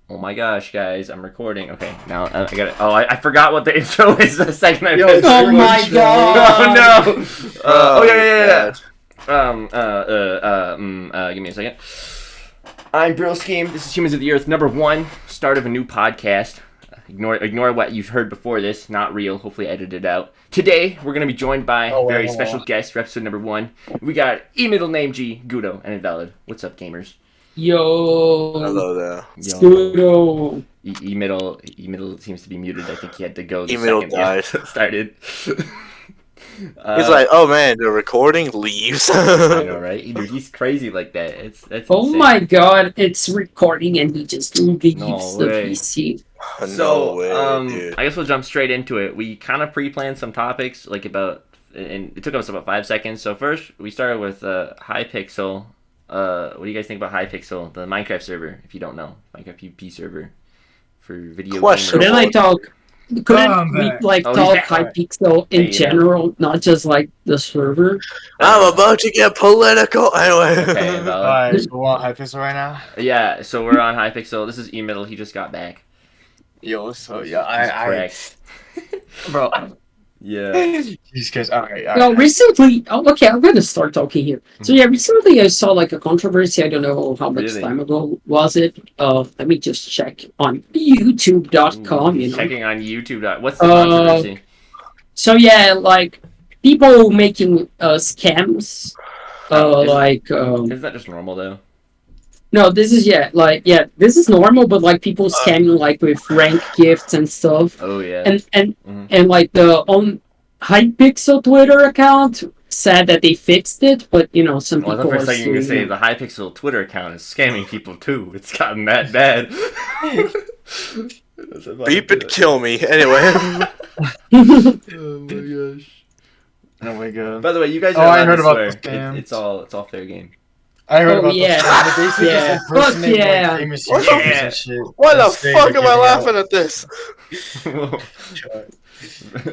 Oh my gosh, guys, I'm recording. Okay, now I got it. Oh, I forgot what the intro is the second I Yo, pressed it's it. your my intro. God. Oh no! Yeah. Give me a second. I'm Brill Scheme. This is Humans of the Earth #1. Start of a new podcast. Ignore what you've heard before this. Not real. Hopefully, I edited it out. Today, we're gonna be joined by a very special guest for episode #1. We got middle name G, Gudo, and Invalid. What's up, gamers? Yo. Hello there. Studo. E-middle seems to be muted. I think he had to go the E-middle second died. started. He's like, oh man, the recording leaves. I know, right? Dude, he's crazy like that. That's Oh insane. my God, it's recording and he just leaves No the way. PC. No way, dude. I guess we'll jump straight into it. We kind of pre-planned some topics, and it took us about 5 seconds. So first, we started with Hypixel. What do you guys think about Hypixel, the Minecraft server? If you don't know, Minecraft PvP server for video Question. gamers. Couldn't I talk? Couldn't we talk Hypixel in general, not just like the server? I'm about to get political. Anyway. Okay, Invalid. Alright, so we're on Hypixel right now? Yeah, so we're on Hypixel. This is E-middle. He just got back. Yo, so He's yeah, correct. bro. Yeah. These guys, alright. Well, recently, okay, I'm gonna start talking here. So yeah, recently I saw like a controversy. I don't know how much Really? time ago was it. Let me just check on YouTube.com. You know. Checking on YouTube. What's the controversy? So yeah, like people making scams. Isn't that just normal though? No, this is this is normal, but like people scamming like with rank gifts and stuff. Oh yeah. And like the on Hypixel Twitter account said that they fixed it, but you know some Well, people the are first thing you're gonna still, say, the Hypixel Twitter account is scamming people too. It's gotten that bad. Beep and kill me. Anyway. Oh my gosh. Oh my god. By the way, you guys Oh, are I allowed heard to about swear. the scams. It's all fair game. I heard Oh, about yeah. the scam. They basically Yeah. just impersonate Fuck like famous What YouTubers the- and shit. Why the and say fuck they're am I giving laughing out- at this?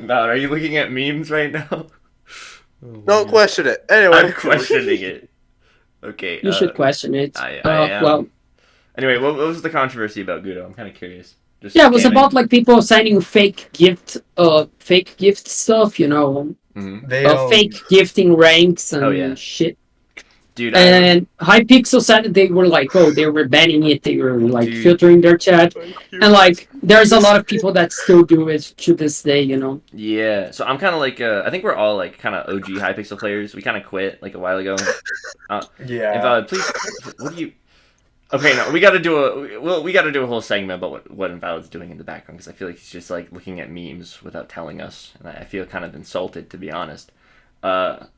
Now, are you looking at memes right now? Don't question it. Anyway. I'm questioning it. Okay. you should question it. I am. Well, Anyway, what was the controversy about Gudo? I'm kind of curious. Just yeah, it was scamming. about like people signing fake gift stuff, you know, Mhm. They fake gifting ranks and Oh, yeah. shit. Dude. And Hypixel said that they were like, they were banning it. They were like Dude. filtering their chat, and like, there's a lot of people that still do it to this day, you know. Yeah, so I'm kind of like, I think we're all like kind of OG Hypixel players. We kind of quit like a while ago. Yeah. Invalid, please. What do you? Okay, no, we got to do a whole segment about what Invalid's doing in the background because I feel like he's just like looking at memes without telling us, and I feel kind of insulted to be honest. But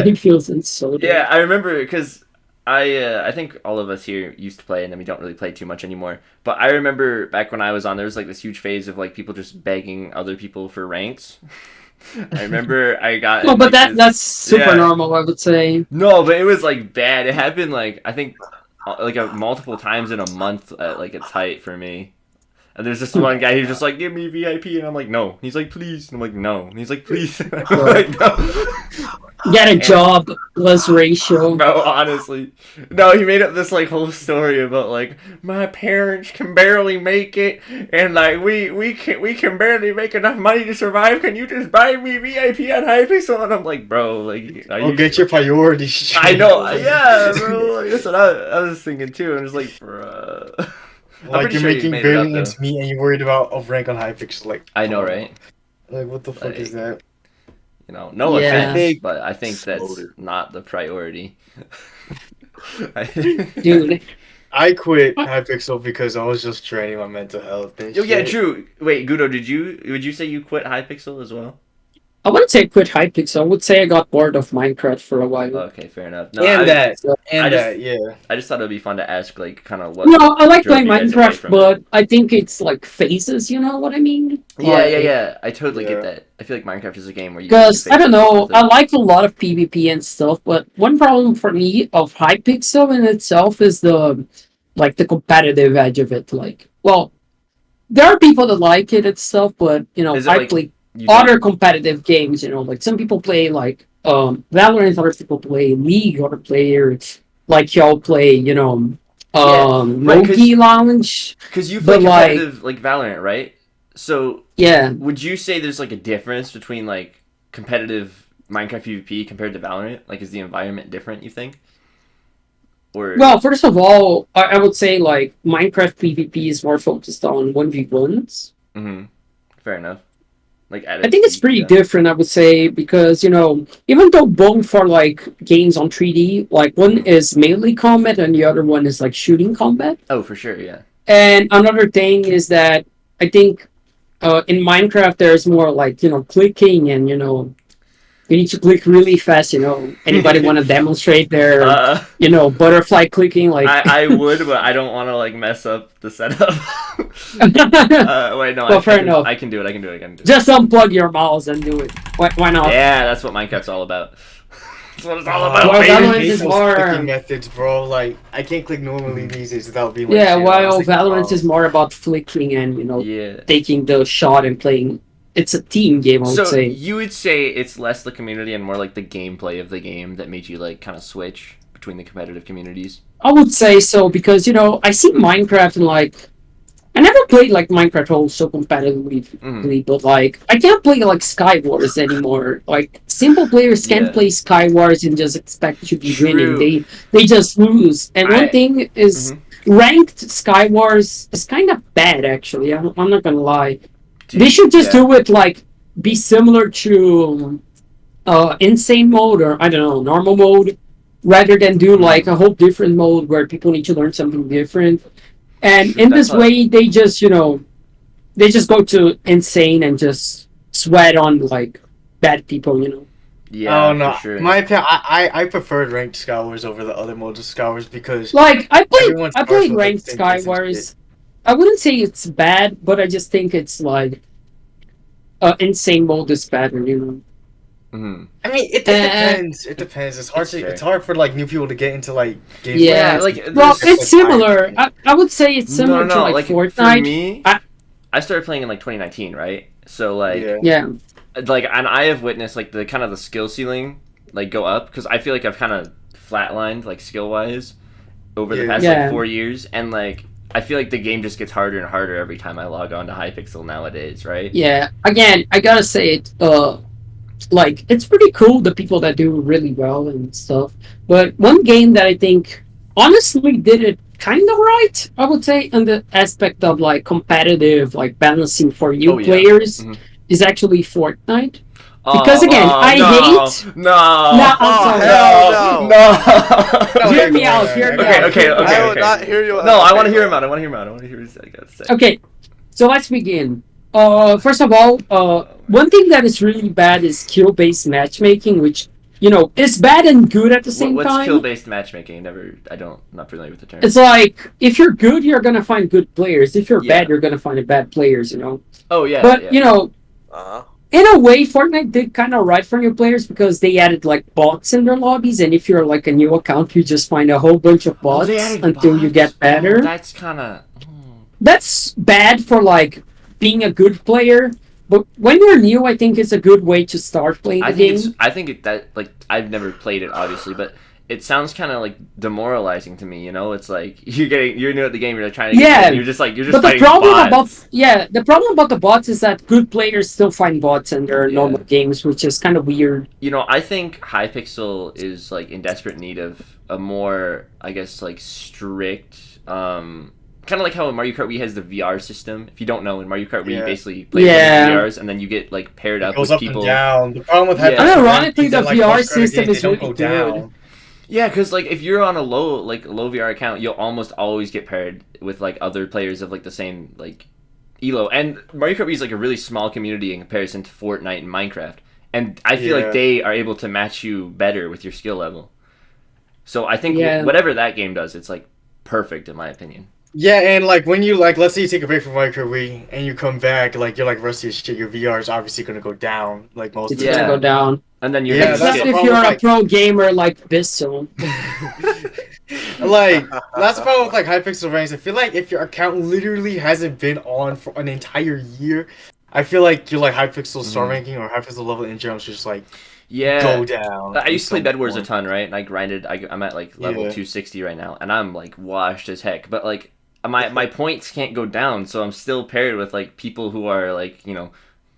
He feels insulted. yeah, I remember because I think all of us here used to play, and then we don't really play too much anymore. But I remember back when I was on, there was like this huge phase of like people just begging other people for ranks. I remember I got. Well, but like, that's super yeah. normal, I would say. No, but it was like bad. It happened like I think like multiple times in a month at like its height for me. And there's this one guy who's just like, give me VIP, and I'm like, no. He's like, please, and I'm like, no. And he's like, please. And I'm like, no. Get a job, less ratio. Bro, honestly, no. He made up this like whole story about like my parents can barely make it, and like we can barely make enough money to survive. Can you just buy me VIP on Hypixel? And I'm like, bro, like, are you? Get your priorities straight. I know, yeah, bro. Like, that's what I was thinking too. I'm just like, bruh. Like you're sure you making made it up, barely ends meet and you're worried about a rank on Hypixel. Like I know, right? Like what the fuck Like, is that? You know, no Yeah. offense, but I think that's Exploded. not the priority. Dude, I quit Hypixel because I was just training my mental health. And Yo, yeah, shit. true. Wait, Gudo, would you say you quit Hypixel as well? I wouldn't say quit Hypixel. I would say I got bored of Minecraft for a while. Okay, fair enough. No, And that, I just- yeah. I just thought it'd be fun to ask, like, kind of what. No, I like drove playing you guys away Minecraft, from but I think it's like phases, you know what I mean? Yeah. I totally Yeah. get that. I feel like Minecraft is a game where you. Because, I don't know, I I like a lot of PvP and stuff, but one problem for me of Hypixel in itself is the competitive edge of it. Like, well, there are people that like it and stuff, but, you know, Is it I like- play you other competitive games, you know, like some people play like Valorant, other people play League, other players like y'all play, you know, right, Mogi Lounge. because you play But like, competitive like Valorant, right? So yeah. would you say there's like a difference between like competitive Minecraft PvP compared to Valorant? Like, is the environment different? You think? Or Well, first of all, I would say like Minecraft PvP is more focused on 1v1s. hmm fair enough. Like at I its think it's peak, pretty yeah. different, I would say, because even though both are like games on 3D, like one is melee combat and the other one is like shooting combat. Oh, for sure, yeah. And another thing is that I think in Minecraft there's more like clicking and you need to click really fast. Anybody want to demonstrate their Uh, butterfly clicking like? I would, but I don't want to like mess up the setup. Wait, no, Well, fair enough. I can do it. I can do it. I can do it. Just unplug your mouse and do it. Why not? Yeah, that's what Minecraft's all about. That's what it's all Well, about, Valorant baby. is more- clicking methods, bro. Like I can't click normally these days without being like, Yeah, shit, while honestly. Valorant is more about flicking and Yeah. taking the shot and playing. It's a team game, I would So say. you would say it's less the community and more like the gameplay of the game that made you like kind of switch between the competitive communities. I would say so because I see Minecraft and like I never played like Minecraft also competitively, but like I can't play like Skywars anymore. Like simple players can't Yeah. play Skywars and just expect to be True. winning. They just lose. And one thing is ranked Skywars is kind of bad actually. I'm not gonna lie. They should just do it like be similar to insane mode or I don't know normal mode, rather than do like a whole different mode where people need to learn something different. And Sure, in that's this way, they just they just go to insane and just sweat on like bad people. Yeah, I don't know. for sure. My opinion, I preferred ranked Skywars over the other modes of Skywars because Like I Everyone starts played with, like, ranked the same basic Skywars. I wouldn't say it's bad, but I just think it's like insane mode is better. Mhm. I mean, it depends. It depends. It's hard It's to. fair. It's hard for like new people to get into like games. Yeah, like Well, there's- it's similar. I would say it's similar to like for Fortnite. me, I- I started playing in like 2019, right? So like Yeah. Yeah. like and I have witnessed like the kind of the skill ceiling like go up because I feel like I've kind of flatlined like skill wise over the Yeah. past Yeah. like 4 years, and like I feel like the game just gets harder and harder every time I log on to Hypixel nowadays, right? Yeah. Again, I gotta say it. Like it's pretty cool the people that do really well and stuff. But one game that I think honestly did it kind of right, I would say, in the aspect of like competitive, like balancing for new Oh, yeah. players, Mhm. is actually Fortnite. Because again, I no, hate. No, I'm sorry. hell no. Hear me out. Hear me Okay, out. okay, okay. I would not hear you. No, I want to hear him out. I want to hear him out. I want to hear what he's got to say. Okay, so let's begin. First of all, one thing that is really bad is skill-based matchmaking, which is bad and good at the same What's time. skill-based matchmaking? I'm not familiar with the term. It's like if you're good, you're gonna find good players. If you're Yeah. bad, you're gonna find bad players. Oh yeah, But yeah. in a way, Fortnite did kind of right for new players because they added like bots in their lobbies, and if you're like a new account, you just find a whole bunch of bots They added until you bots? get better. Oh, that's kind of. That's bad for like being a good player. But when you're new, I think it's a good way to start playing the game. I think that like I've never played it obviously, but it sounds kind of like demoralizing to me. It's like you're new at the game. You're like trying to get good, and you're just But the fighting problem bots. the problem about the bots is that good players still find bots in their normal games, which is kind of weird. I think Hypixel is like in desperate need of a more, I guess, like strict, kind of like how in Mario Kart Wii has the VR system. If you don't know, in Mario Kart Wii, you basically play with VRs, and then you get like paired up goes with up people. and down. The problem with Yeah. Hypixel And is ironically, that, the like, VR most current system games, is they don't really go down. Yeah, because like if you're on a low VR account, you'll almost always get paired with like other players of like the same like elo. And Mario Kart Wii is like a really small community in comparison to Fortnite and Minecraft. And I feel like they are able to match you better with your skill level. So I think whatever that game does, it's like perfect in my opinion. Yeah, and like when you like, let's say you take a break from Mario Kart Wii and you come back, like you're like rusty as shit. Your VR is obviously gonna go down, like most It's of the gonna time. go down. And then you're Yeah, gonna that's Except the if problem you're with, a like- pro gamer like Bissell. Like that's the problem with like Hypixel ranks. I feel like if your account literally hasn't been on for an entire year, I feel like you're like Hypixel star ranking or Hypixel level in general is just like Yeah. go down. I used to play at Bed some Wars a point. ton, right? And I grinded. I'm at like level Yeah. 260 right now, and I'm like washed as heck. But like my points can't go down, so I'm still paired with like people who are like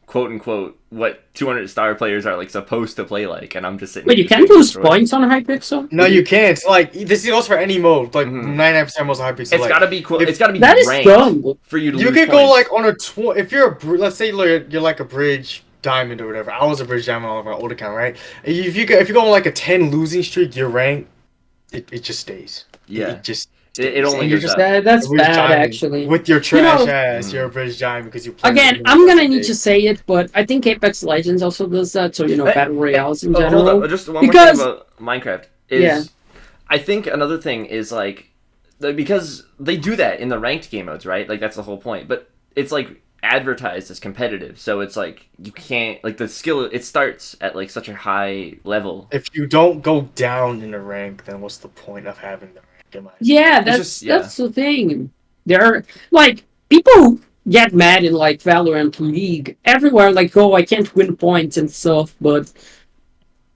quote unquote what 200-star players are like supposed to play like, and I'm just sitting. Wait, here you just can't getting lose destroyed. points on Hypixel? No, you can't. Like this goes for any mode. Like Mhm. 99% most Hypixel. It's like, gotta be if- it's gotta be That is ranked dumb. for you to You lose could points. go like on a if you're let's say you're like a bridge diamond or whatever. I was a bridge diamond on my old account, right? If you go on like a 10 losing streak, your rank it just stays. Yeah. It just It only and you're goes just up. That's a bridge bad, diamond actually. with your trash know- ass. Mhm. You're a bridge diamond because you play Again, with I'm gonna every need day. to say it, but I think Apex Legends also does that. So battle royales in Hold general. up, just one Because- more thing about Minecraft is Yeah. I think another thing is like because they do that in the ranked game modes, right? Like that's the whole point. But it's like advertised as competitive, so it's like you can't like the skill. It starts at like such a high level. If you don't go down in the rank, then what's the point of having the rank? In my Yeah, just- that's the thing. There are like people get mad in like Valorant League everywhere, like, oh, I can't win points and stuff, but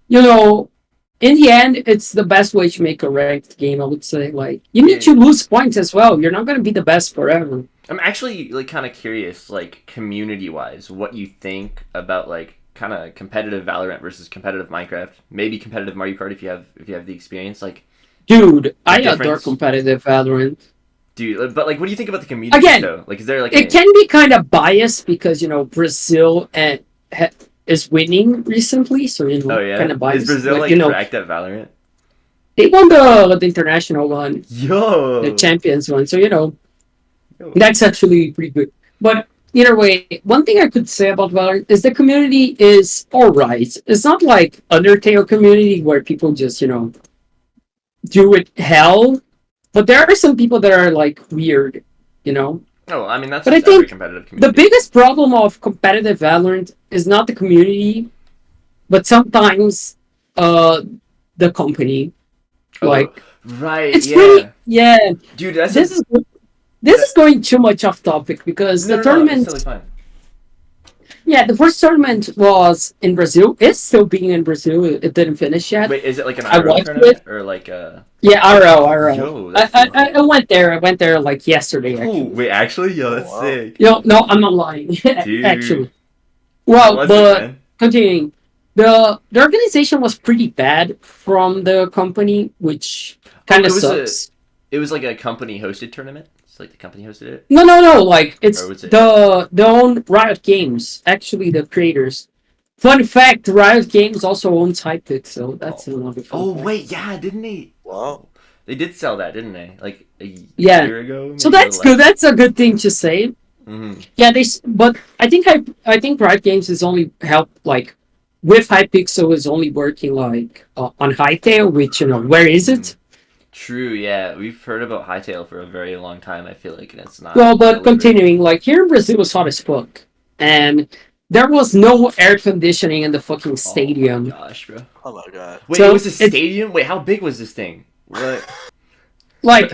in the end, it's the best way to make a ranked game, I would say. Like, you need to lose points as well. You're not gonna be the best forever. I'm actually like kind of curious, like community wise, what you think about like kind of competitive Valorant versus competitive Minecraft, maybe competitive Mario Kart if you have the experience, like. Dude, I adore difference. competitive Valorant. Dude, but like, what do you think about the community Again, though? Like, is there like It can be kind of biased because Brazil is winning recently, so oh yeah, kind of biased. is Brazil like cracked at Valorant? They won the international one, Yo, the champions one, so that's actually pretty good. But either way, one thing I could say about Valorant is the community is alright. It's not like Undertale community where people just do it hell, but there are some people that are like weird. Oh, I mean that's But I just every think competitive The community. biggest problem of competitive Valorant is not the community, but sometimes the company. Like, right, it's yeah, really dude, that's This is going too much off topic because the tournament. It's totally fine. Yeah, the first tournament was in Brazil. It's still being in Brazil. It didn't finish yet. Wait, is it like an I IRL watched tournament it. or like a? Yeah, RL. Yo, that's so cool. I went there. I went there like yesterday. Ooh, Actually, wait, actually, yo, that's wow. sick. no, I'm not lying. Dude. Actually, How well, was it, but man? continuing, the organization was pretty bad from the company, which kind of it was a- sucks. It was like a company hosted tournament. It's like the company hosted it. No. Like, it's Or was it- the own Riot Games, actually the creators. Fun fact: Riot Games also owns Hypixel, so that's another fun Oh fact. wait, yeah, didn't they? Wow. They did sell that, didn't they? Like a Yeah. year ago. So that's good. That's a good thing to say. Mm-hmm. Yeah, but I think Riot Games is only help like with Hypixel is only working like on Hytale, which where is it? True. Yeah, we've heard about Hightail for a very long time. I feel like, and it's not. Well, but delivering. continuing, like here in Brazil, it's hot as fuck, and there was no air conditioning in the fucking stadium. Oh my gosh, bro. Oh my god. Wait, So it was a it's- stadium. Wait, how big was this thing? What? Like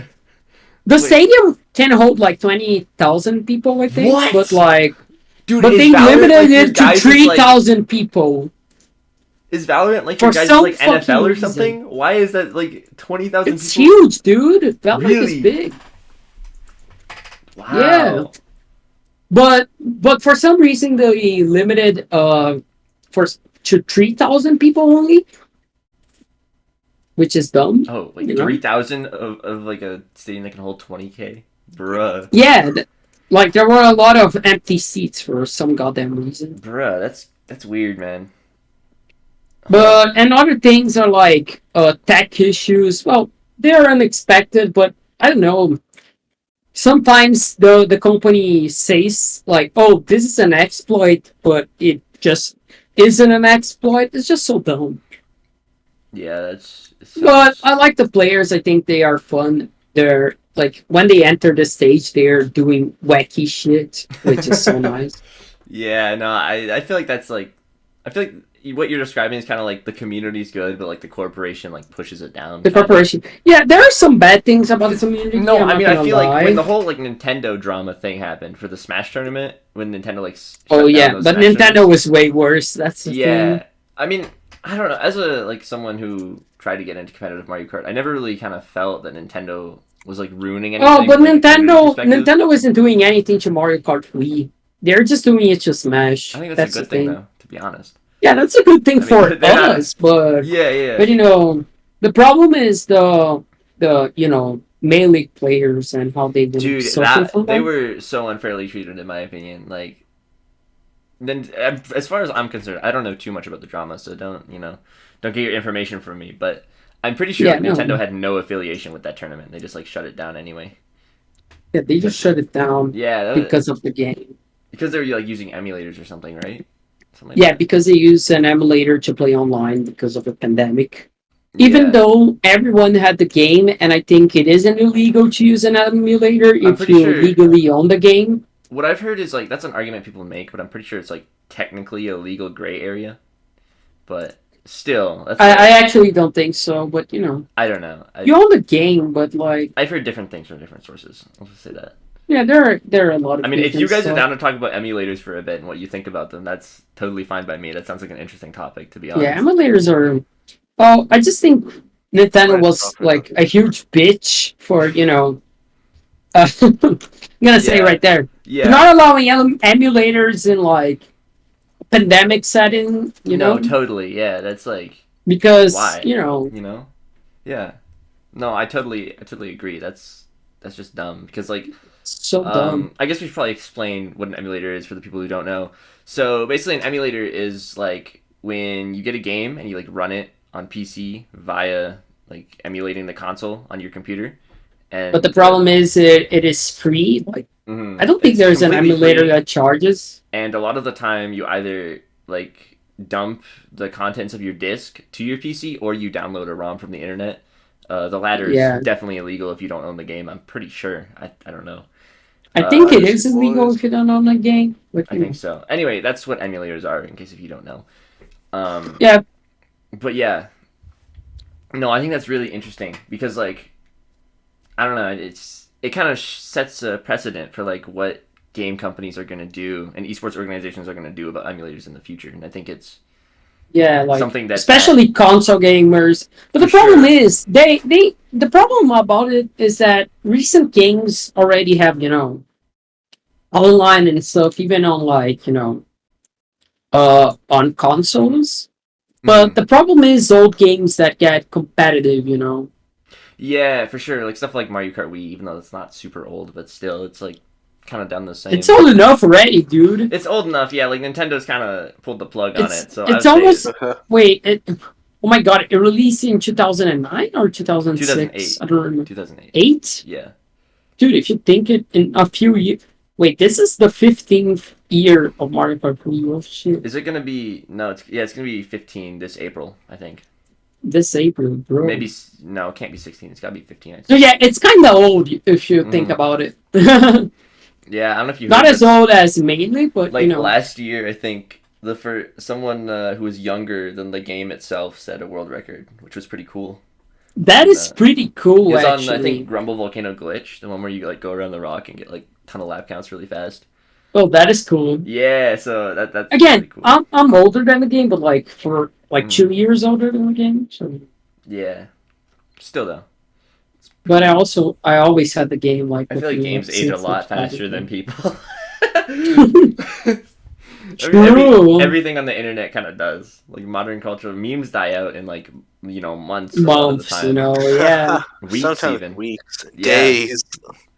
the Wait. stadium can hold like 20,000 people, I think. What? But like, Dude, but is they Valorant, limited like, your it to guys' 3,000 people. Is Valorant like For your guys' some like NFL fucking or reason. something? Why is that like 20,000 It's people? huge, dude. Valorant Really? is big. Wow. Yeah. But for some reason they limited to 3,000 people only, which is dumb. Oh, like You know? 3,000 of like a stadium that can hold 20K, bruh. Yeah, like there were a lot of empty seats for some goddamn reason. Bruh, that's weird, man. But and other things are like tech issues. Well, they're unexpected, but I don't know. Sometimes the company says like, "Oh, this is an exploit," but it just isn't an exploit. It's just so dumb. Yeah, that's. But I like the players. I think they are fun. They're like when they enter the stage, they're doing wacky shit, which is so nice. Yeah, no, I feel like that's like, I feel like what you're describing is kind of like the community's good, but like the corporation like pushes it down. The corporation. Yeah, there are some bad things about the community. No, I'm I not mean I gonna feel lie. like when the whole like Nintendo drama thing happened for the Smash tournament, when Nintendo like. Oh shut down yeah, those but Smash Nintendo was way worse. That's the yeah, thing. I mean, I don't know. As someone who tried to get into competitive Mario Kart, I never really kind of felt that Nintendo was like ruining anything. Oh, but from, like, a community perspective. Nintendo isn't doing anything to Mario Kart Wii. They're just doing it to Smash. I think that's a The good thing, thing. though. To be honest. Yeah, that's a good thing I mean, for they're not- us, but Yeah. the problem is the melee players and how they will Dude, suffer from they that. were so unfairly treated, in my opinion. Like, then as far as I'm concerned, I don't know too much about the drama, so don't get your information from me. But I'm pretty sure Yeah, no. Nintendo had no affiliation with that tournament. They just like shut it down anyway. Yeah, they just shut it down Yeah, because of the game. because they were like using emulators or something, right? Something like Yeah, that. because they use an emulator to play online because of the pandemic. Even Yeah. though everyone had the game, and I think it isn't illegal to use an emulator if pretty you sure- legally own the game. What I've heard is like that's an argument people make, but I'm pretty sure it's like technically a legal gray area. But still, that's I actually don't think so, but I don't know. you own the game, but like, I've heard different things from different sources. I'll just say that. yeah, there are a lot of. I mean, if you different guys are stuff. down to talk about emulators for a bit and what you think about them, that's totally fine by me. That sounds like an interesting topic, to be honest. Yeah, emulators are. Oh, I just think Nintendo Right, was stuff, like a huge bitch for I'm gonna say Yeah. right there, Yeah. not allowing emulators in like pandemic setting. No, totally. Yeah, that's like Because why? Yeah. No, I totally agree. That's just dumb because like so dumb. I guess we should probably explain what an emulator is for the people who don't know. So basically, an emulator is like when you get a game and you like run it on PC via like emulating the console on your computer. And But the problem is it is free. Like mhm, I don't think it's there's an completely emulator free, that charges. and a lot of the time you either like dump the contents of your disk to your PC or you download a ROM from the internet. The latter Yeah. is definitely illegal if you don't own the game. I'm pretty sure. I don't know. I think it Yes, is illegal if you don't own the game. But I think so. Anyway, that's what emulators are, in case if you don't know. Yeah. But yeah, no, I think that's really interesting because like, I don't know, it kind of sets a precedent for like what game companies are gonna do and esports organizations are gonna do about emulators in the future, and I think it's Yeah, like something that especially console gamers. But the For problem sure. is the problem about it is that recent games already have, online and stuff, even on like, on consoles. But Mhm. the problem is old games that get competitive. Yeah, for sure, like stuff like Mario Kart Wii, even though it's not super old, but still, it's like kind of done the same. It's old enough already, dude. It's old enough, yeah. Like Nintendo's kind of pulled the plug on It's it, so it's I would almost say wait, oh my god, it released in 2009 or 2006? 2008. I don't remember. 2008. 8? Yeah. Dude, if you think it in a few years. Wait, this is the 15th year of Mario Kart Wii. Oh shit. Is it gonna be? No, it's gonna be 15 this April, I think. This April, bro. Maybe no, it can't be 16. It's gotta be 15. I So think. yeah, it's kind of old if you think Mhm. about it. Yeah, I don't know if you Not heard as this. old as mainly, but Like last year, I think someone who was younger than the game itself set a world record, which was pretty cool. that is pretty It cool. was Actually, on I think Grumble Volcano Glitch, the one where you like go around the rock and get like a ton of lap counts really fast. oh, that is cool. Yeah, so that's Again, pretty cool. I'm older than the game, but like for like Mhm. 2 years older than the game. So, Yeah, still though. but I always had the game like. I feel with like me, games age a since lot it's probably faster than cool. people. True. Everything on the internet kind of does. Like modern culture, memes die out in like months. A lot of the Months, time. yeah. Weeks Sometimes even. weeks, Yeah. days.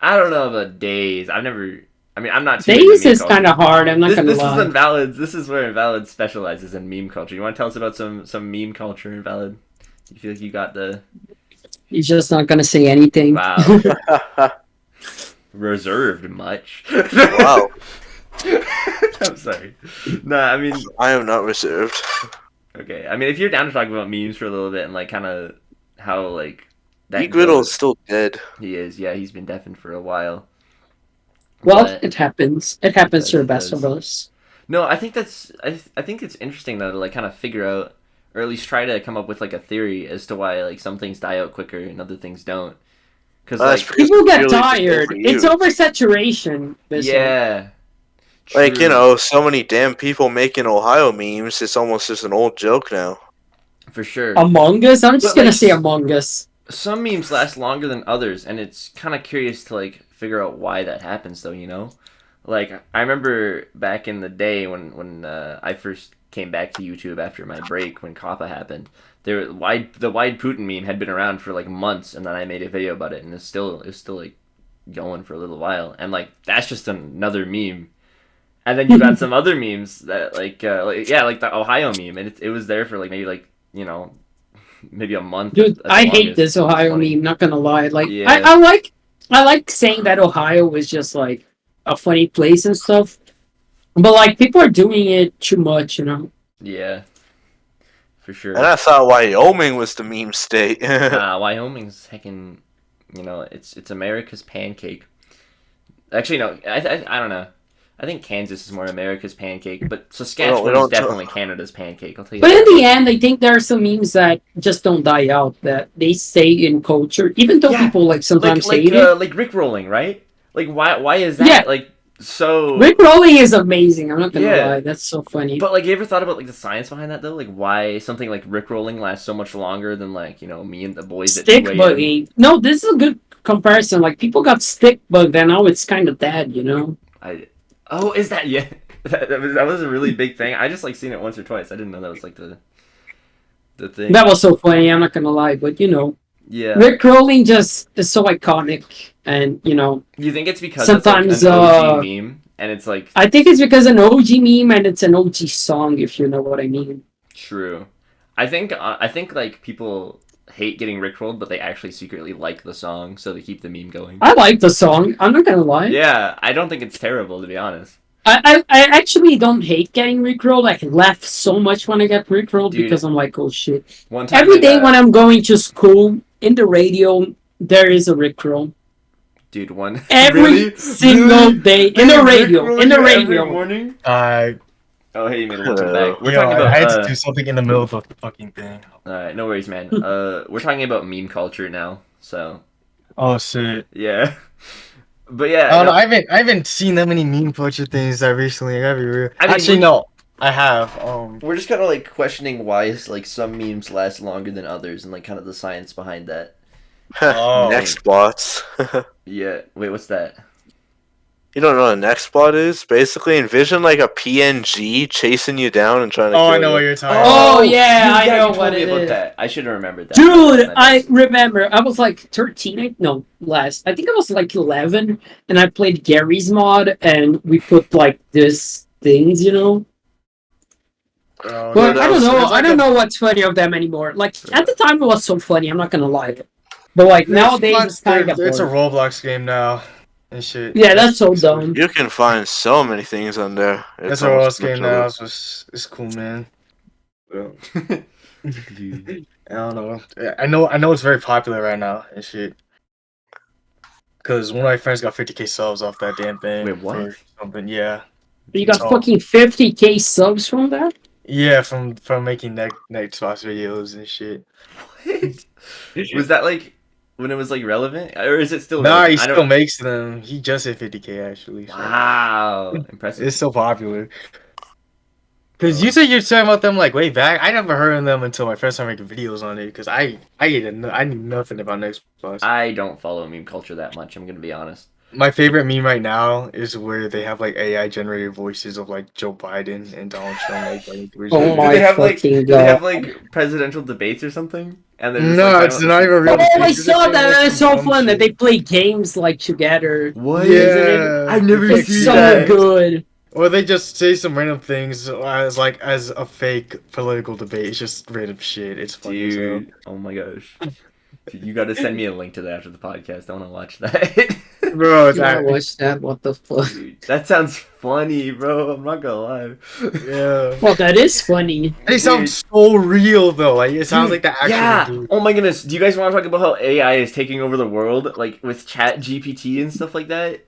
I don't know about days. I've never. I mean, I'm not. Too into Days meme is culture. kind of hard. I'm not gonna This lie. is Invalid. This is where Invalid specializes in meme culture. You want to tell us about some meme culture, Invalid? You feel like you got the He's just not gonna say anything. wow reserved much. Wow. I'm sorry. No, I mean, I am not reserved. okay. I mean, if you're down to talk about memes for a little bit and like kind of how like that Griddle is goes. still dead. He is. Yeah, he's been deafened for a while. Well, But- it happens. It happens does, to the it best does. of us. No, I think that's. I think it's interesting though to like kind of figure out, or at least try to come up with like a theory as to why like some things die out quicker and other things don't. Because That's like pretty- People get really tired. different It's views. oversaturation. This yeah, Like, true. so many damn people making Ohio memes, it's almost just an old joke now. for sure. Among Us. I'm just But, gonna like, say Among Us. Some memes last longer than others, and it's kind of curious to like figure out why that happens, though. Like I remember back in the day when I first came back to YouTube after my break when Kappa happened. The wide Putin meme had been around for like months, and then I made a video about it, and it's still like going for a little while, and like that's just another meme. And then you got some other memes that like the Ohio meme, and it was there for like maybe like maybe a month. Dude, at the I hate longest. this It was Ohio funny. meme. Not gonna lie. Like, Yeah. I like saying that Ohio was just like a funny place and stuff, but like people are doing it too much. Yeah, for sure. And I thought Wyoming was the meme state. Nah, Wyoming's heckin', it's America's pancake. Actually, no, I don't know. I think Kansas is more America's pancake, but Saskatchewan is don't- definitely Canada's pancake. I'll tell you But in that. the end, I think there are some memes that just don't die out. That they stay in culture, even though Yeah, people like sometimes like hate it. like Rick rolling, right? Like why is that Yeah. like so? Rick rolling is amazing. I'm not gonna Yeah. lie. That's so funny. But like, you ever thought about like the science behind that though? Like why something like Rick rolling lasts so much longer than like me and the boys at Stick 2 a.m. bugging. No, this is a good comparison. Like people got stick bugged, and now it's kind of dead. Oh, is that yeah? That was a really big thing. I just like seen it once or twice. I didn't know that was like the thing. That was so funny. I'm not gonna lie, but Yeah. Rick rolling just is so iconic, and Do you think it's because sometimes, it's like an OG meme and it's like I think it's because an OG meme and it's an OG song, if you know what I mean. true? I think like people hate getting rickrolled, but they actually secretly like the song, so they keep the meme going. I like the song. I'm not gonna lie. Yeah, I don't think it's terrible to be honest. I actually don't hate getting rickrolled. I laugh so much when I get rickrolled Dude. because I'm like, oh shit. One time Every day in, when I'm going to school, in the radio, there is a rickroll. dude, one Every Really? single Really? day. They In the rickroll radio. In the you every radio. morning. I Oh, hey, you made a little bit back. We're yo, talking about. I had to do something in the middle of the fucking thing. Alright, no worries, man. We're talking about meme culture now, so Oh shit. yeah. But yeah, I don't no, know. I haven't seen that many meme culture things that recently. I gotta be real. I mean, Actually, we- no, I have. we're just kind of like questioning why like some memes last longer than others, and like kind of the science behind that. Oh. Next bots. Yeah. Wait, what's that? You don't know what a next bot is? Basically, envision like a PNG chasing you down and trying to Oh, kill I know you. what you're talking Oh, about. yeah, I you know told what me it about is. that. I should have remembered that. Dude, I remember. I was like 13. No, less. I think I was like 11, and I played Gary's mod, and we put like this things. Oh, But that I don't was- know. there's like I don't a- know what's funny of them anymore. Like at the time, it was so funny. I'm not gonna lie. But like nowadays, it's kind of. It's a Roblox game now and shit. Yeah, that's so dumb. You can find so many things on there. It's a Roblox game now. It's cool, man. Dude. I don't know. I know it's very popular right now and shit. Cause one of my friends got 50k subs off that damn thing. Wait, what? for Something, yeah. You got So- fucking 50k subs from that? Yeah, from making next box videos and shit. What? Was that like when it was like relevant, or is it still? Nah, relevant? he I don't- still makes them. He just hit 50k actually. So. Wow, impressive. It's so popular. Cause you said you're talking about them like way back. I never heard of them until my first time making videos on it. Cause I knew nothing about Xbox. I don't follow meme culture that much. I'm gonna be honest. My favorite meme right now is where they have like AI generated voices of like Joe Biden and Donald Trump. Oh my do they have like fucking do they have God. like presidential debates or something? And they're just, No, like, it's not even real. Oh, I It's saw just that. like That's so dumb fun that shit. they play games like together. What? Yeah, I've never it's It's seen so that. good. Or they just say some random things as a fake political debate. It's just random shit. It's funny as hell. Dude, oh my gosh. Dude, you gotta send me a link to that after the podcast. I wanna watch that. Bro, it's I act- watch that. What the fuck? Dude, that sounds funny, bro. I'm not gonna lie. yeah. Well, that is funny. They sound so real though. Like it sounds like the actual Yeah. dude. Oh my goodness. Do you guys want to talk about how AI is taking over the world, like with Chat GPT and stuff like that?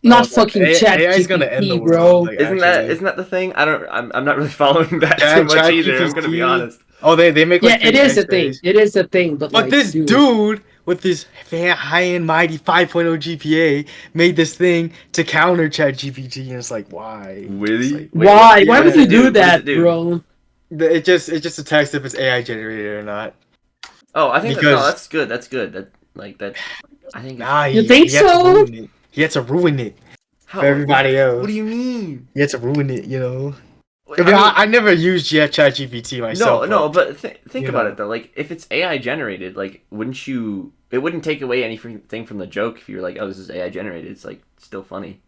Not like, fucking AI chat is gonna end the GPT, world, bro. like, Isn't actually. that the thing? I'm not really following that Yeah, too much Chat either. I'm gonna be GPT. honest. Oh, they make Yeah, like it fake is a thing. X-rays. It is a thing. But But like, this dude with this high-end mighty 5.0 GPA made this thing to counter Chat GPT, and it's like, why? Really? It's like, Wait, why? what- Why what would does you it do What does that, it do? bro? It just detects if it's AI generated or not. Oh, I think Because that's good. That's good. That like that. I think. nah, You think he had to so? ruin it. He had to ruin it How? for everybody else. What do you mean? He had to ruin it, you know. I I mean, mean, I never used ChatGPT myself. no, but think you about know. it though. Like, if it's AI generated, like, wouldn't you? It wouldn't take away anything from the joke if you were like, "Oh, this is AI generated." It's like still funny.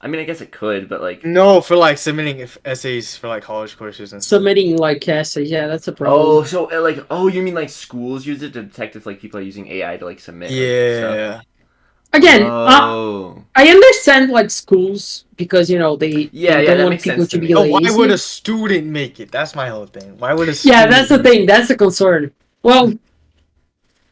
I mean, I guess it could, but like, No, for like submitting essays for like college courses and stuff. Submitting like essays, yeah, that's a oh, problem. so like, oh, you mean like schools use it to detect if like people are using AI to like submit like stuff? Yeah. Again, Oh, I understand like schools because yeah, they yeah, don't that want makes people sense to to be me. But why would lazy. a student make it? That's my whole thing. Why would a Yeah, student? that's the thing. That's the concern. Well,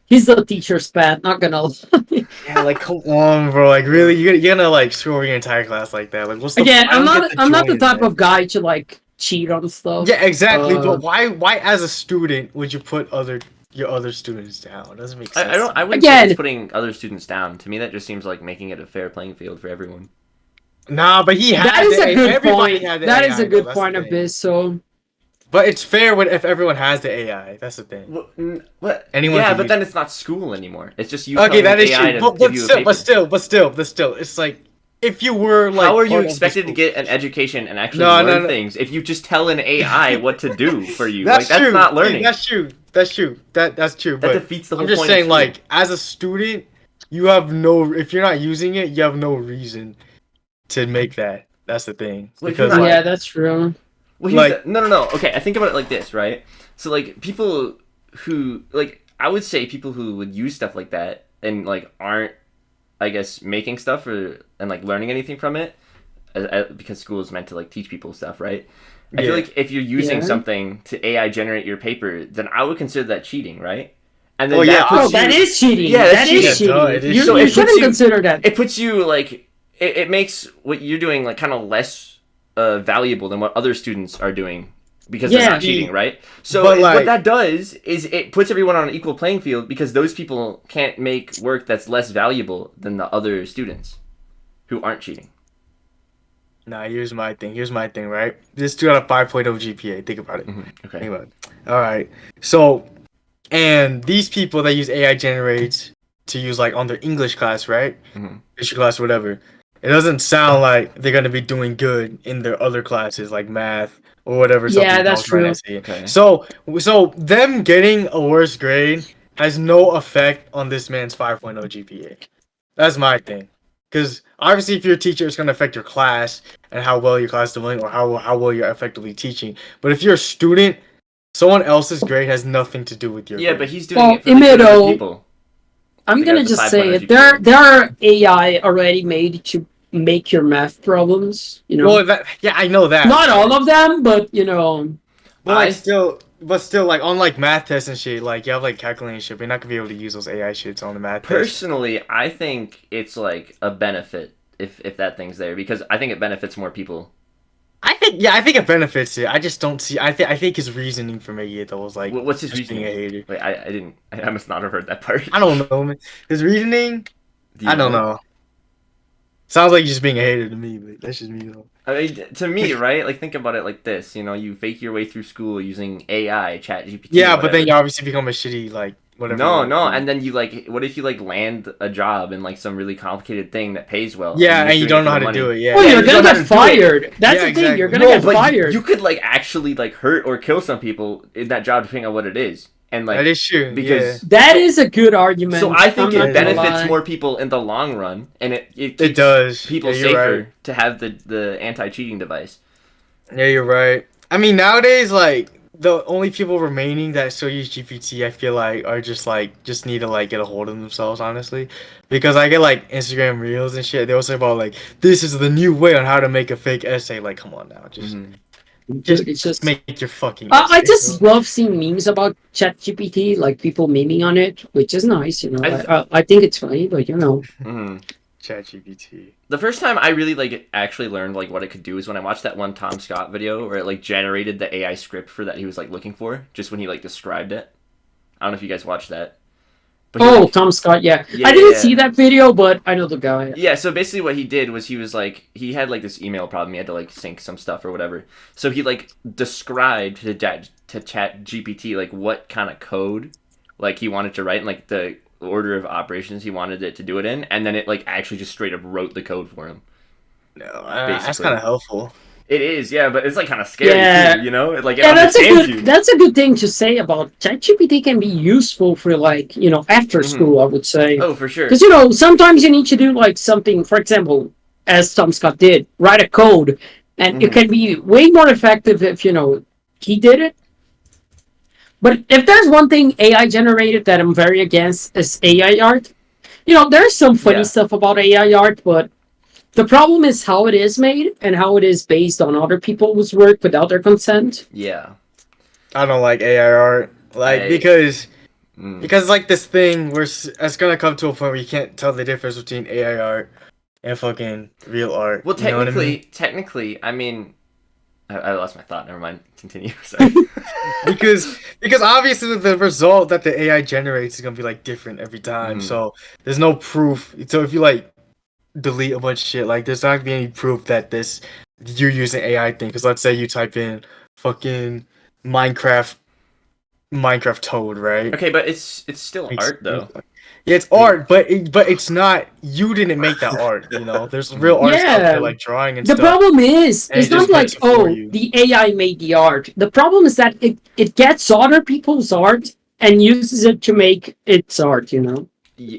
he's the teacher's pet. Not gonna lie. Yeah, like come on, bro. Like really, you're gonna like screw over your entire class like that? Like what's the? Again, I don't get the I'm not joy the in type that. of guy to like cheat on stuff. Yeah, exactly. Uh, But why as a student would you put your other students down? It doesn't make I sense. don't. To I me. wouldn't say that's Again, putting other students down. To me, that just seems like making it a fair playing field for everyone. Nah, but he that had is the a good everybody point. had the That is AI a though. good That's the point of thing. this. So But it's fair if everyone has the AI. That's the thing. What? Anyone Yeah, can but use then it's not school anymore. It's just you Okay, telling that is AI true. to give you a paper. But still, it's like if you were How like are you part of the expected to school. get an education and actually No, learn no, no. things if you just tell an AI what to do for you? Like That's that's true. not See, learning. that's true. That's true. That's true. That But defeats the I'm whole just point of saying, school. like, as a student, you have no. If you're not using it, you have no reason to make that. That's the thing. Well, if you're Because not, yeah, like, that's true. well, here's like, the no. Okay, I think about it like this, right? So like people who like I would say people who would use stuff like that and like aren't, I guess, making stuff or and like learning anything from it, because school is meant to like teach people stuff, right? I feel yeah. like if you're using Yeah. something to AI generate your paper, then I would consider that cheating, right? And then Oh, yeah, that Oh, puts that you, is cheating. Yeah, that's That is cheating. Yeah, duh, cheating. it is You, So you it puts shouldn't you- consider that. it puts you like it makes what you're doing like kind of less valuable than what other students are doing because they're Yeah. not cheating, right? So But, what like- that does is it puts everyone on an equal playing field because those people can't make work that's less valuable than the other students who aren't cheating. Nah, here's my thing. Here's my thing. Right. This dude got a 5.0 GPA. Think about it. Okay. Think about it. All right. So, and these people that use AI generates to use like on their English class, right? Mhm. History class, whatever. It doesn't sound like they're gonna be doing good in their other classes like math or whatever. some Yeah, people that's trying to true. say. Okay. So them getting a worse grade has no effect on this man's 5.0 GPA. That's my thing. Because obviously, if you're a teacher, it's going to affect your class and how well your class is doing or how well you're effectively teaching. But if you're a student, someone else's grade has nothing to do with your Yeah, grade. but he's doing Well, it for the good of the Emiro, people. I'm They gonna got the just say 5.0 it. GPA. There are AI already made to make your math problems. Well, yeah, I know that. Not all of them, but But like I- still, like on like math tests and shit, like you have like calculating shit, but you're not gonna be able to use those AI shits on the math test. Personally, I think it's like a benefit if that thing's there because I think it benefits more people. I think it benefits it. I just don't see. I think his reasoning for making it though was like, What's his just being a reasoning? hater. Wait, I didn't. I must not have heard that part. I don't know, man. His reasoning, Do you I don't know. Sounds like he's just being a hater to me, but that's just me though. I mean, to me, right? Like, think about it like this. You know, you fake your way through school using AI, Chat GPT. Yeah, but then whatever. you obviously become a shitty like whatever. No, you no, want. and then you like, what if you like land a job in like some really complicated thing that pays well? Yeah, you're and you doing don't know for how the to do money? it. Yeah. well, Yeah, you're you gonna don't know get how to do it. fired. That's Yeah, the thing. You're exactly. gonna get but fired. you could like actually like hurt or kill some people in that job depending on what it is, and like That is true. because That is a good argument. so I think I'm not it gonna benefits lie. more people in the long run, and it keeps It does. people Yeah, you're safer right. to have the anti-cheating device. Yeah, you're right. I mean, nowadays, like the only people remaining that still use GPT, I feel like, are just need to like get a hold of themselves, honestly, because I get like Instagram reels and shit. They will say about like this is the new way on how to make a fake essay. Like, come on now, just Mhm. It's just. make your fucking. I essay, just bro. love seeing memes about ChatGPT, like people memeing on it, which is nice. I- I think it's funny, but Mhm. ChatGPT. The first time I really like actually learned like what it could do is when I watched that one Tom Scott video where it like generated the AI script for that he was like looking for just when he like described it. I don't know if you guys watched that. But he, Oh, like, Tom Scott, yeah. Yeah, I didn't yeah. see that video, but I know the guy. yeah, so basically what he did was he was like he had like this email problem. He had to like sync some stuff or whatever. So he like described to Chat GPT like what kind of code like he wanted to write and like the order of operations he wanted it to do it in, and then it like actually just straight up wrote the code for him. No, that's Basically. kind of helpful. It is, yeah, but it's like kind of scary Yeah. too, you know? It, like it Yeah, understands you. that's a good thing to say about ChatGPT can be useful for like, after Mhm. school, I would say. Oh, for sure. Because sometimes you need to do like something, for example, as Tom Scott did, write a code, and it Mhm. can be way more effective if he did it. But if there's one thing AI generated that I'm very against is AI art. There's some funny Yeah. stuff about AI art, but the problem is how it is made and how it is based on other people's work without their consent. Yeah. I don't like AI art, like because Mm. it's like this thing where it's gonna come to a point where you can't tell the difference between AI art and fucking real art. Well, You know what I mean? technically, I mean, I lost my thought. Never mind. Continue. Sorry. because obviously the result that the AI generates is gonna be like different every time. Mhm. So there's no proof. So if you like delete a bunch of shit, like there's not gonna be any proof that you're using AI thing. Because let's say you type in fucking Minecraft Toad, right? Okay, but it's still art though. Yeah, it's art, but it's not. You didn't make that art. There's real artists out there like drawing and The stuff. problem is, and it's it just not like, makes it for you. the AI made the art. The problem is that it gets other people's art and uses it to make its art,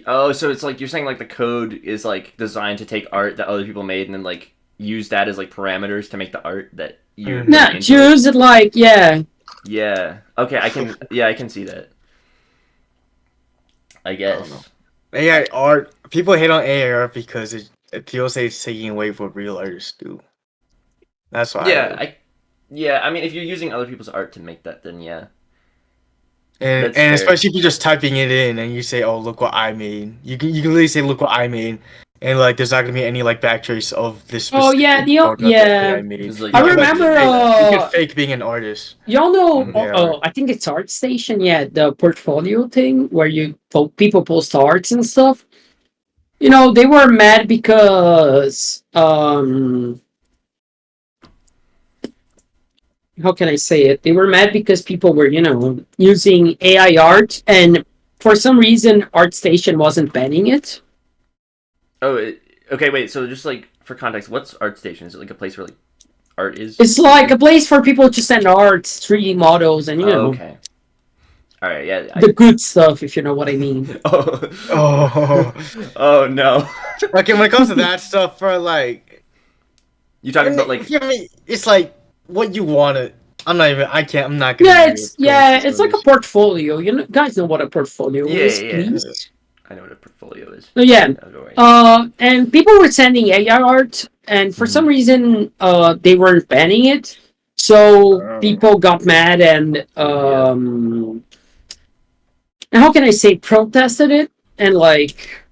Oh, so it's like you're saying like the code is like designed to take art that other people made and then like use that as like parameters to make the art that you're Mhm. No, putting into it? choose it like, yeah. Yeah. Okay, I can see that. I guess. know. AI art. People hate on AI art because people say it's taking away what real artists do. That's why. I mean, if you're using other people's art to make that, then yeah. And That's fair. especially if you're just typing it in and you say, "Oh, look what I made." You can literally say, "Look what I made," and like there's not gonna be any like backtrace of this. Oh, yeah, specific photo that yeah. AI made. It's like, I you can, like, remember, fake you can fake being an artist. y'all know, Yeah. I think it's ArtStation, yeah, the portfolio thing where people post arts and stuff. They were mad because, how can I say it? They were mad because people were, using AI art, and for some reason, ArtStation wasn't banning it. Okay, wait. So just like for context, what's ArtStation? Is it like a place where like art is? It's like a place for people to send arts, 3D models, and Okay. All right. Yeah. the good stuff, if you know what I mean. Oh. Oh no. Okay, when it comes to that stuff, for like, You talking about like? it's like what you want to. I'm not gonna. Yeah, go it's into like a this. portfolio. Guys know what a portfolio Yeah, is, yeah. please. I know what a portfolio is. So yeah, Right. and people were sending AI art, and for some reason, they weren't banning it. So people got mad and how can I say, protested it, and like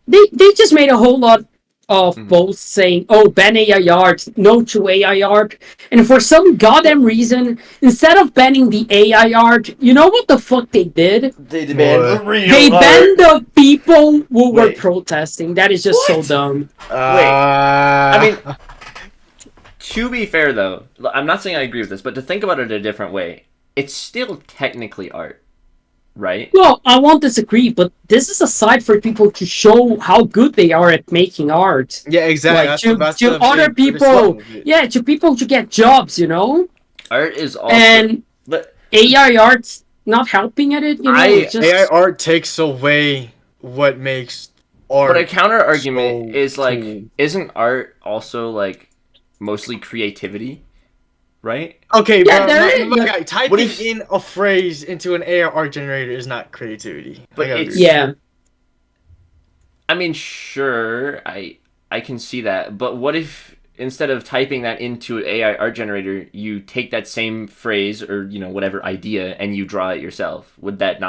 they just made a whole lot of posts saying, "Oh, ban AI art, no to AI art," and for some goddamn reason, instead of banning the AI art, you know what the fuck they did? They banned the real They art. banned the people who were Wait. protesting. That is just so dumb. I mean, to be fair though, I'm not saying I agree with this, but to think about it a different way, it's still technically art, right? Well, I won't disagree, but this is a site for people to show how good they are at making art. Yeah, exactly. Like to other people, yeah, to people to get jobs, Art is also, and but AI art's not helping at it. It's just, AI art takes away what makes art. but a counter argument so is like, cool. isn't art also like mostly creativity, right? Okay, Yeah, but there my is- guy, typing in a phrase into an AI art generator is not creativity. But I gotta it's- agree. yeah. I mean, sure, I can see that, but what if instead of typing that into an AI art generator, you take that same phrase or whatever idea and you draw it yourself? Would the same